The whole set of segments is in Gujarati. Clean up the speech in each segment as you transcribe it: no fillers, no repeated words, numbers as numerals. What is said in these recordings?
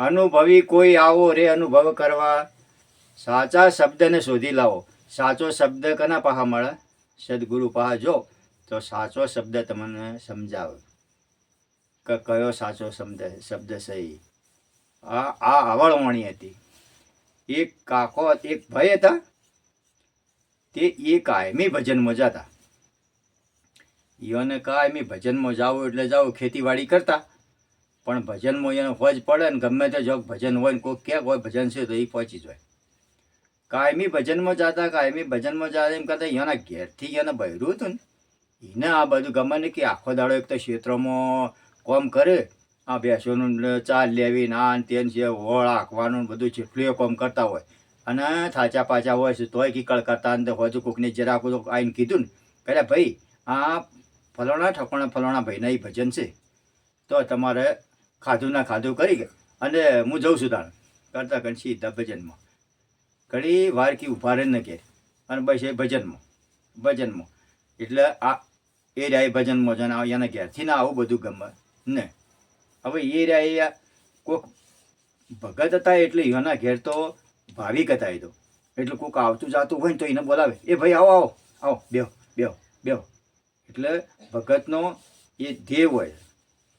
અનુભવી કોઈ આવો રે અનુભવ કરવા, સાચા શબ્દને શોધી લાવો. સાચો શબ્દ કના પાહા મળે? સદગુરુ પાહા જો તો સાચો શબ્દ તમને સમજાવે કે કયો સાચો શબ્દ સહી. આ આવળવાણી હતી. એક કાકો એક ભાઈ હતા, તે એ કાયમી ભજનમાં જતા. ઈઓને કાયમી ભજનમાં જાવું એટલે જાવું, ખેતીવાડી કરતા, પણ ભજનમાં એને હોજ પડે ને ગમે તે જો ભજન હોય ને કોઈ ક્યાંક હોય ભજન છે તો એ પહોંચી જાય. કાયમી ભજનમાં જતા, કાયમી ભજનમાં જતા એમ કરતા એના ઘેરથી એને બહેરું હતું ને એને આ બધું ગમે ને કે આખો દાડો એક તો ક્ષેત્રમાં કોમ કરે, આ ભેંસોનું ચાલ લેવી ને આ તેન છે હોળ આંકવાનું બધું જેટલું એ કોમ કરતા હોય અને થાચા પાચા હોય છે તોય કીકળ કરતા ને હજુ કોકને જરાક આવીને કીધું ને પેલા ભાઈ આ ફલાણા ઠકોણા ફલાણા ભાઈના એ ભજન છે તો તમારે ખાધું ના ખાધું કરી ગયા અને હું જઉં છું તાણ કરતા કરી સીધા ભજનમાં ઘણી વાર કી ઉભા રહે ને ઘેર અને બસ એ ભજનમાં એટલે આ એ રહ્યા ભજનમાં છે ને એના ઘેરથી ને આવું બધું ગમે ને. હવે એ રહ્યા કોઈક ભગત હતા એટલે એના ઘેર તો ભાવિક હતા. એ તો એટલે કોઈક આવતું જાતું હોય ને તો એને બોલાવે, એ ભાઈ આવો આવો આવો બેહો બેહો બેહો. એટલે ભગતનો એ ધ્યેય હોય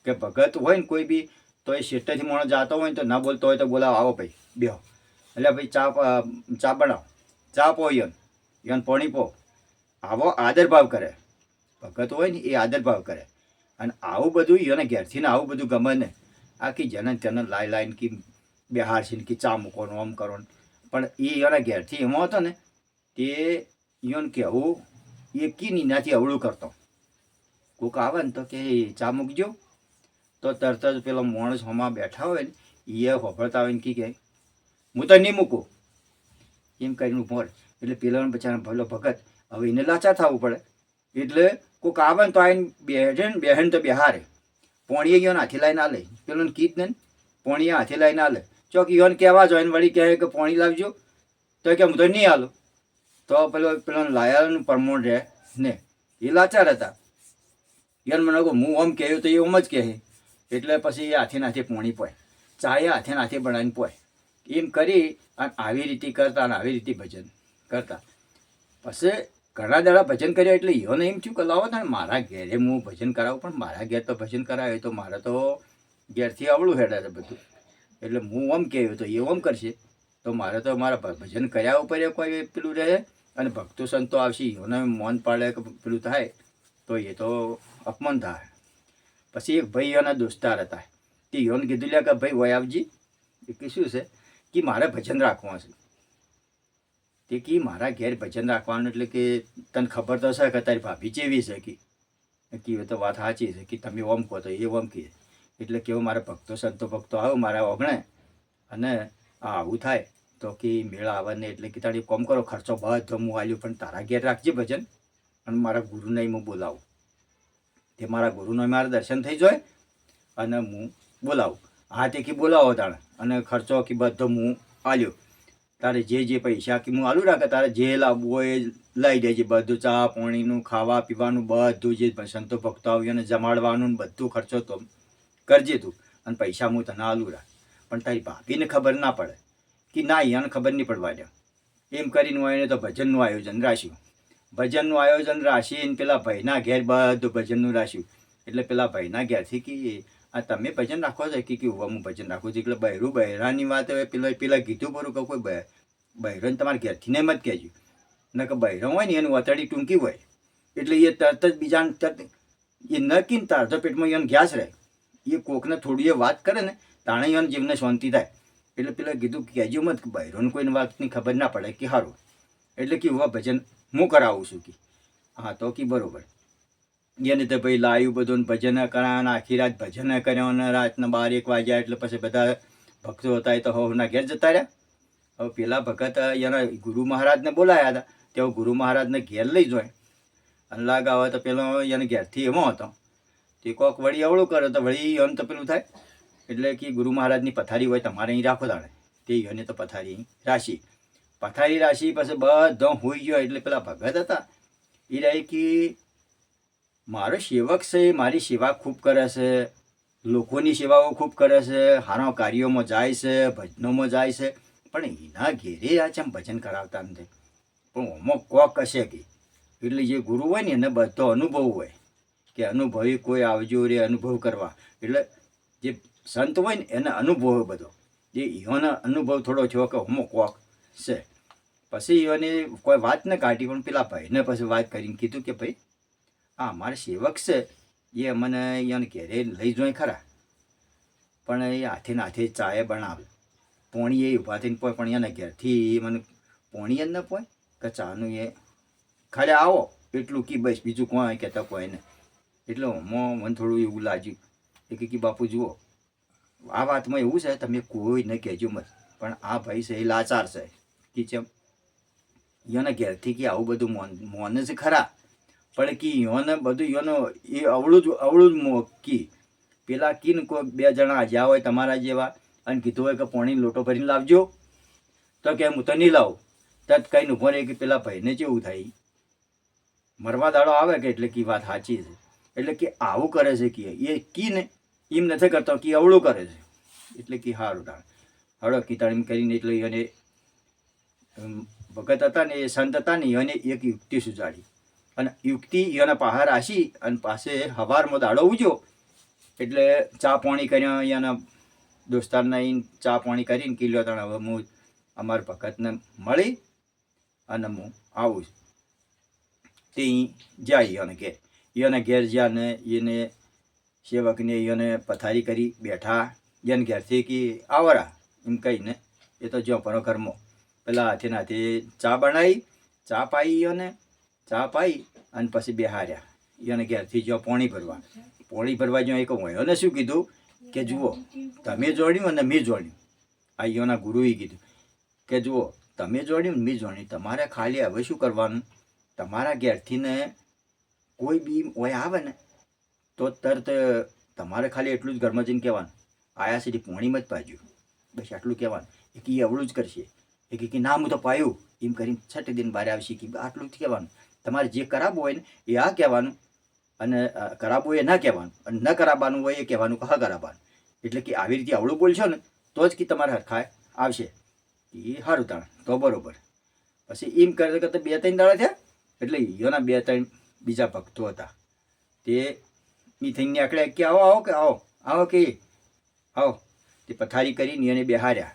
કે ભગત હોય ને કોઈ બી તો એ શેઠેથી માણસ જાતો હોય ને તો ના બોલતો હોય તો બોલાવો, આવો ભાઈ બેહો, એટલે ભાઈ ચા બનાવો, ચા પો યન પાણી પો, આવો આદર ભાવ કરે. ભગત હોય ને એ આદર ભાવ કરે અને આવું બધું એને ઘેરથી ને આવું બધું ગમે ને. આખી જનન તેને લાઈને કે બેહાર છે ને કે ચા મૂકવાનું આમ કરવાનું, પણ એ એના ઘેરથી એમાં હતો ને તે એને કહેવું એ કી નીનાથી અવળું કરતો. કોઈક આવે ને તો કે ચા મૂકજો તો તરત જ પેલો માણસ હમણાં બેઠા હોય ને એ હોભળતા હોય ને કે હું તો નહીં મૂકું એમ કરીને ઉભો રહે. એટલે પેલાને બચારા ભલો ભગત હવે એને લાચાર થવું પડે એટલે કોઈક આવે ને તો આવીને બેહેન તો બેહારે. પોણીએ ગયો હાથી લાઈને આલે, પેલોને કીટ ને પોણીએ હાથી લાઈને આલે. ચોક યોને કહેવા જોઈએ વળી કહે કે પોણી લાવજો તો કે હું તો નહીં આલું. તો પેલો લાયાનું પરમોણ રહે ને એ લાચાર હતા. યાર મને કહું હું આમ કહ્યું તો એ આમ જ કહે એટલે પછી એ હાથે નાથે પોણી પોય, ચા એ હાથે નાથે બનાવીને પોય. એમ કરી અને આવી રીતે કરતા અને આવી રીતે ભજન કરતા. પછી ઘણા દાડા ભજન કર્યા એટલે એઓને એમ થયું કે લાવો ને મારા ઘેરે હું ભજન કરાવું, પણ મારા ઘેર તો ભજન કરાવે તો મારે તો ઘેરથી આવડું હેડે છે બધું, એટલે હું આમ કહ્યું તો એ આમ કરશે તો મારે તો મારા ભજન કર્યા ઉપર કોઈ પેલું રહે અને ભક્તો સંતો આવશે એઓને મૌન પાડે કે પેલું થાય તો એ તો અપમાન થાય. પછી એક ભાઈ એના દોસ્તાર હતા તે યોને કીધું લ્યા કે ભાઈ વય આવજી, એ કે શું છે કે મારે ભજન રાખવા છે. તે કે મારા ઘેર ભજન રાખવાનું એટલે કે તને ખબર તો છે કે તારી ભાભી જેવી છે કે તો વાત સાચી છે કે તમે ઓમ કહો તો એ ઓમ કહે એટલે કેવું મારા ભક્તો સંતો ભક્તો આવો મારા ઓગણે અને આવું થાય તો કે મેળા આવે ને એટલે કે તારી કોમ કરો ખર્ચો બધો હું આલ્યું પણ તારા ઘેર રાખજે ભજન અને મારા ગુરુને હું બોલાવું. તે મારા ગુરુનો મારા દર્શન થઈ જાય અને હું બોલાવું. હા તે કે બોલાવો તાણે અને ખર્ચો કે બધો હું આલ્યો, તારે જે પૈસા કે હું આલું રાખે તારે જે લાવવું હોય એ લઈ દેજે. બધું ચા પાણીનું ખાવા પીવાનું બધું જે સંતો ભક્તો આવ્યું અને જમાડવાનું બધું ખર્ચો તો કરજે તું અને પૈસા હું તને આલું રાખ. પણ તારી ભાભીને ખબર ના પડે કે ના એને ખબર નહીં પડવા દે. એમ કરીને હોય એને તો ભજનનું આયોજન રાખ્યું. ભજનનું આયોજન રાશીને પેલા ભાઈના ઘેર બધું ભજનનું રાખ્યું. એટલે પેલા ભાઈના ઘેરથી કે આ તમે ભજન રાખો છો કે હું ભજન રાખું છું. એટલે બહેરાની વાત હવે પેલા કીધું પરું કે કોઈ બહેરોને તમારા ઘેરથી ને મત કહેજો ને કે બહેરો હોય ને એની વતડી ટૂંકી હોય એટલે એ તરત જ બીજાને તરત એ ન કીને તાર તો પેટમાં એને ગેસ રહે. એ કોકને થોડી એ વાત કરે ને તાણે એને જીવને શાંતિ થાય. એટલે પેલા કીધું કહેજો મત કે બહેરોને કોઈને વાતની ખબર ના પડે કે સારું. એટલે કે હું ભજન હું કરાવું છું કે હા તો કે બરાબર. એને તો ભાઈ લાવ્યું બધું ભજન કરાવ્યા, આખી રાત ભજન કર્યા અને રાતના 12-1 વાગ્યા એટલે પછી બધા ભક્તો હતા એ તો હવના ઘેર જતા રહ્યા. હવે પેલા ભગત એના ગુરુ મહારાજને બોલાયા હતા તેઓ ગુરુ મહારાજને ઘેર લઈ જાય અને લાગાવે તો પેલો એને ઘેરથી એમાં હતો તે કોક વળી અવળું કરે તો વળી એમ તો પેલું થાય એટલે કે ગુરુ મહારાજની પથારી હોય તમારે અહીં રાખો તાણે તે એને તો પથારી અહીં રાશી પછી બધો હોઈ ગયો. એટલે પેલા ભગત હતા એ રહે કે મારો સેવક છે મારી સેવા ખૂબ કરે છે લોકોની સેવાઓ ખૂબ કરે છે, સારા કાર્યોમાં જાય છે, ભજનોમાં જાય છે, પણ એના ઘેરે આ ચમ ભજન કરાવતા નથી. પણ ઓમાં કોક હશે કે એટલે જે ગુરુ હોય ને એને બધો અનુભવ હોય કે અનુભવી કોઈ આવજો રે અનુભવ કરવા. એટલે જે સંત હોય ને એને અનુભવ હોય બધો, જે એનો અનુભવ થોડો છો કે ઓમાં કોક છે. પછી એને કોઈ વાત ન કાઢી, પણ પેલા ભાઈને પછી વાત કરીને કીધું કે ભાઈ આ અમારા સેવક છે, એ મને એને ઘેરે લઈ જોઈ ખરા, પણ એ હાથે ને હાથે ચાએ બનાવે, પોણી એ ઊભા થઈને પોય, પણ એને ઘેરથી મને પોણી જ ન પોય કે ચાનું એ ખાલી આવો એટલું કી બસ, બીજું કોઈ કહેતા કોઈ ને. એટલે મને થોડું એવું લાગ્યું કે બાપુ જુઓ આ વાતમાં એવું છે, તમે કોઈ ન કહેજો મત, પણ આ ભાઈ છે એ લાચાર છે કે ચમ એને ઘેરથી કે આવું બધું મોને છે ખરા, પણ કે યોને બધું યોનો એ અવળું જ કી પેલા કીને કોઈ 2 જણા જ્યાં હોય તમારા જેવા અને કીધું હોય કે પોણી લોટો ભરીને લાવજો, તો કે હું તો નહીં લાવું. તત કઈને ઊભો રહે કે પેલા ભાઈને જેવું થાય, મરવા દાડો આવે કે એટલે કે વાત સાચી છે. એટલે કે આવું કરે છે કે એ કીને એમ નથી કરતો કે અવળું કરે છે. એટલે કે સારું તાણ હળો કીતાણ એમ કરીને એટલે એને ભગત હતા ને એ સંત હતા ને એને એક યુક્તિ સુજાડી, અને યુક્તિ એના પહાર આસી અને પાસે હવારમાં દાડો ઉજ્યો એટલે ચા પાણી કર્યા, અહીંયાના દોસ્તારના આવીને ચા પાણી કરીને કિલ્લો તાણ હવે હું અમારા ભગતને મળી અને હું આવું છું. તે જાય એને કે એને ઘેર જ્યાં ને એને સેવકને એને પથારી કરી બેઠા, એને ઘેરથી કે આવરા એમ કહીને એ તો જો પરો ઘરમાં પેલા હાથે નાથે ચા બનાવી, ચા પાઈ એને ચા પાઈ અને પછી બેહાર્યા એને ઘેરથી જો પોણી ભરવા જો એક વયોને શું કીધું કે જુઓ તમે જોડ્યું અને મેં જોડ્યું. આ યોના ગુરુએ કીધું કે જુઓ તમે જોડ્યું ને મેં જોડ્યું, તમારે ખાલી હવે શું કરવાનું, તમારા ઘેરથી ને કોઈ બી ઓય આવે ને તો તરત તમારે ખાલી એટલું જ ઘરમાં જઈને કહેવાનું આયા સીધી પોણીમાં જ પાજ્યું, બસ આટલું કહેવાનું. એ કે અવળું જ કરશે, એ કે ના હું તો પાયું એમ કરીને 6 દિન બહાર આવશે કે આટલું જ કહેવાનું. તમારે જે કરાવવું હોય ને એ આ કહેવાનું, અને કરાવવું હોય એ ના કહેવાનું, અને ન કરાવવાનું હોય એ કહેવાનું કે હા કરાવવાનું. એટલે કે આવી રીતે અવળું બોલશો ને તો જ કે તમારે હરખાય આવશે. એ સારું તાણ તો બરાબર. પછી એમ કરતા કરતાં 2-3 દાડા થયા એટલે એના 2-3 બીજા ભક્તો હતા તે એ થઈને નીકળ્યા કે આવો આવો કે આવો આવો કે આવો. તે પથારી કરીને એને બેહાર્યા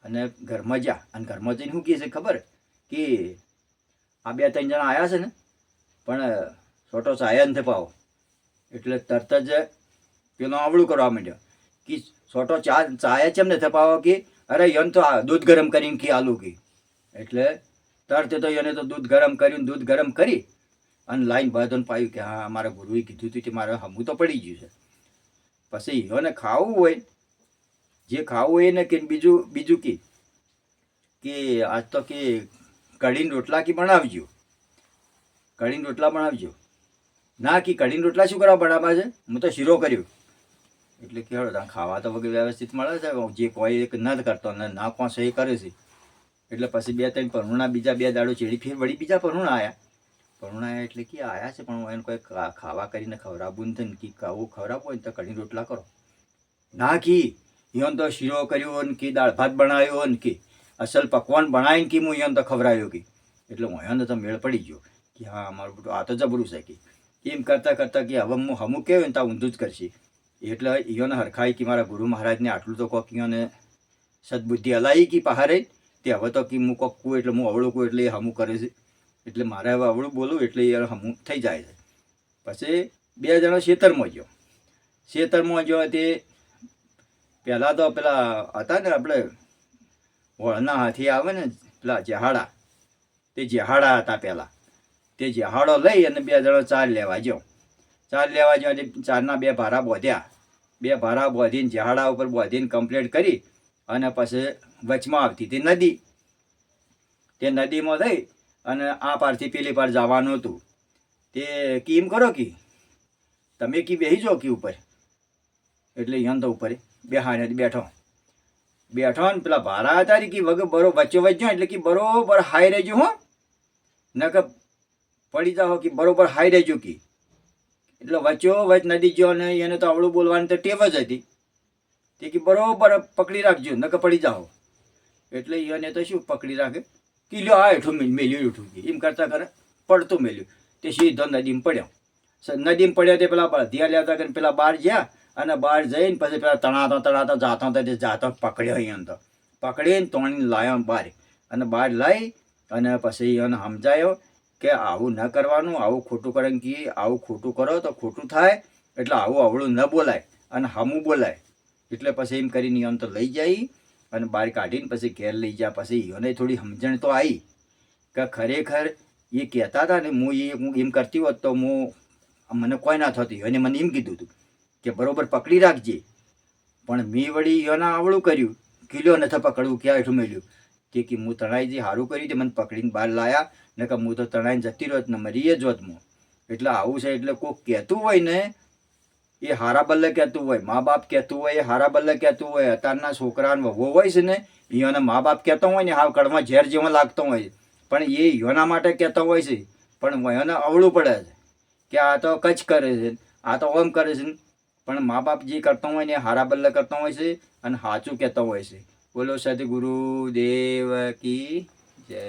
અને ઘરમાં જા, અને ઘરમાં જઈને શું કહે છે ખબર કે આ 2-3 જણા આવ્યા છે ને પણ છોટો ચાયા નથી પાવો. એટલે તરત જ પેલો આવડું કરવા માંડ્યો કે છોટો ચાયા કેમ નથી પાવો કે અરે એને તો દૂધ ગરમ કરીને કે આલુ કે. એટલે તરત તો એને તો દૂધ ગરમ કરી અને લાઈન બાંધોને પાયું કે હા મારા ગુરુએ કીધું હતું કે મારે હમું તો પડી ગયું છે. પછી એને ખાવું હોય જે ખાવું હોય ને કે બીજું કે આજ તો કે કઢીને રોટલા કે બનાવજો, કઢીને રોટલા બનાવજો. ના કે કઢીને રોટલા શું કરવા બનાવવા છે, હું તો શીરો કર્યો. એટલે કે હળો ખાવા તો વગર વ્યવસ્થિત મળે છે, જે કોઈ એક ન કરતો ને ના કોણ એ કરે છે. એટલે પછી 2-3 પરુણા બીજા 2 દાડો ચેડી ફેર વળી બીજા પરુણા આવ્યા એટલે કે આવ્યા છે પણ એને કોઈ ખાવા કરીને ખવડાવવું નથી ને કે ખાવું ખવડાવવું હોય ને તો કઢી રોટલા કરો. ના કી એને તો શીરો કર્યો ને કે દાળ ભાત બનાવ્યો ને કે અસલ પકવાન બનાવીને કે હું એને તો ખવડાવ્યો કે. એટલે હું એને તો મેળ પડી ગયો કે હા અમારું બધું આ તો જબરું છે કે. એમ કરતાં કરતાં કે હવે હું હમું કહેવાય ને તો ઊંધું જ કરશે. એટલે એને હરખાઈ કે મારા ગુરુ મહારાજને આટલું તો કોક એને સદબુદ્ધિ હલાવી કે પહારે તે હવે તો કે હું કોક કહું એટલે હું અવળું કહું એટલે એ હમું કરે છે. એટલે મારે હવે અવળું બોલું એટલે એ હમું થઈ જાય છે. પછી 2 જણા ખેતરમાં ગયો તે પહેલાં તો પેલા હતા ને આપણે વળના હાથી આવે ને પેલા જેહાડા, તે જેહાડા હતા પહેલાં. તે જેહાડો લઈ અને 2 જણા ચાર લેવા ગયો એટલે 4ના 2 ભારા બોધ્યા. 2 ભારા બોધીને જેહાડા ઉપર બોધીને કમ્પ્લીટ કરી અને પછી વચમાં આવતી હતી નદી. તે નદીમાં થઈ અને આ પારથી પેલી પાર જવાનું હતું. તે કેમ કરો કે તમે કી બેસી જાઓ કે ઉપર. એટલે એને તો ઉપર બેઠો ને પેલા ભારા હતા કે વગર બરોબર વચ્ચે વચ્ચો એટલે કે બરોબર હાઈ રહેજો હો, ન કે પડી જાઓ કે બરોબર હાઈ રહેજો કે. એટલે વચ્ચો વચ નદી ગયો ને એને તો આવડું બોલવાની તો ટેવ જ હતી. તે કે બરોબર પકડી રાખજો નકર પડી જાઓ. એટલે એને તો શું પકડી રાખે કે લ્યો આ હેઠું મેલ્યું ઉઠું એમ કરતાં કરે પડતું મેલ્યું. તે સીધો નદીમાં પડ્યો. નદીમાં પડ્યો તે પેલા બળદિયા લેતા કરીને પેલા બહાર ગયા અને બહાર જઈને પછી પેલા તણાતા જાતા હતા તે જાતો પકડ્યો અહીંયા તો પકડીને તોણીને લાવ્યો બહાર અને બહાર લાવી અને પછી એને સમજાયો કે આવું ન કરવાનું, આવું ખોટું કરે કે આવું ખોટું કરો તો ખોટું થાય, એટલે આવું અવળું ન બોલાય અને હમું બોલાય. એટલે પછી એમ કરીને એને તો લઈ જાય અને બહાર કાઢીને પછી ઘેર લઈ જાય. પછી એને થોડી સમજણ તો આવી કે ખરેખર એ કહેતા હતા ને હું એમ કરતી હોત તો મને કોઈ ના થતું. એને મને એમ કીધું હતું કે બરોબર પકડી રાખજે, પણ મેં વળી એના આવડું કર્યું કિલો નથી પકડવું ક્યાં હેઠું મેલ્યું. તે કે હું તણાઈજી સારું કર્યું તે મને પકડીને બહાર લાયા ને કે હું તો તણાઈને જતી રહ્યો ને મરી જ હોત હું. એટલે આવું છે. એટલે કોઈક કહેતું હોય ને એ હારા બલ્લે કહેતું હોય, મા બાપ કહેતું હોય એ હારા બલ્લે કહેતું હોય. અત્યારના છોકરાને વહુ હોય છે ને એને મા બાપ કહેતો હોય ને હાવ કડમાં ઝેર જેવો લાગતો હોય, પણ એ યોના માટે કહેતો હોય છે. પણ એને અવળું પડે છે કે આ તો કચ્છ કરે છે, આ તો ઓમ કરે છે. પણ મા બાપ જે કરતો હોય ને એ હારા બલ્લે કરતો હોય છે અને સાચું કહેતો હોય છે. બોલો સદગુરુ દેવ કી જય.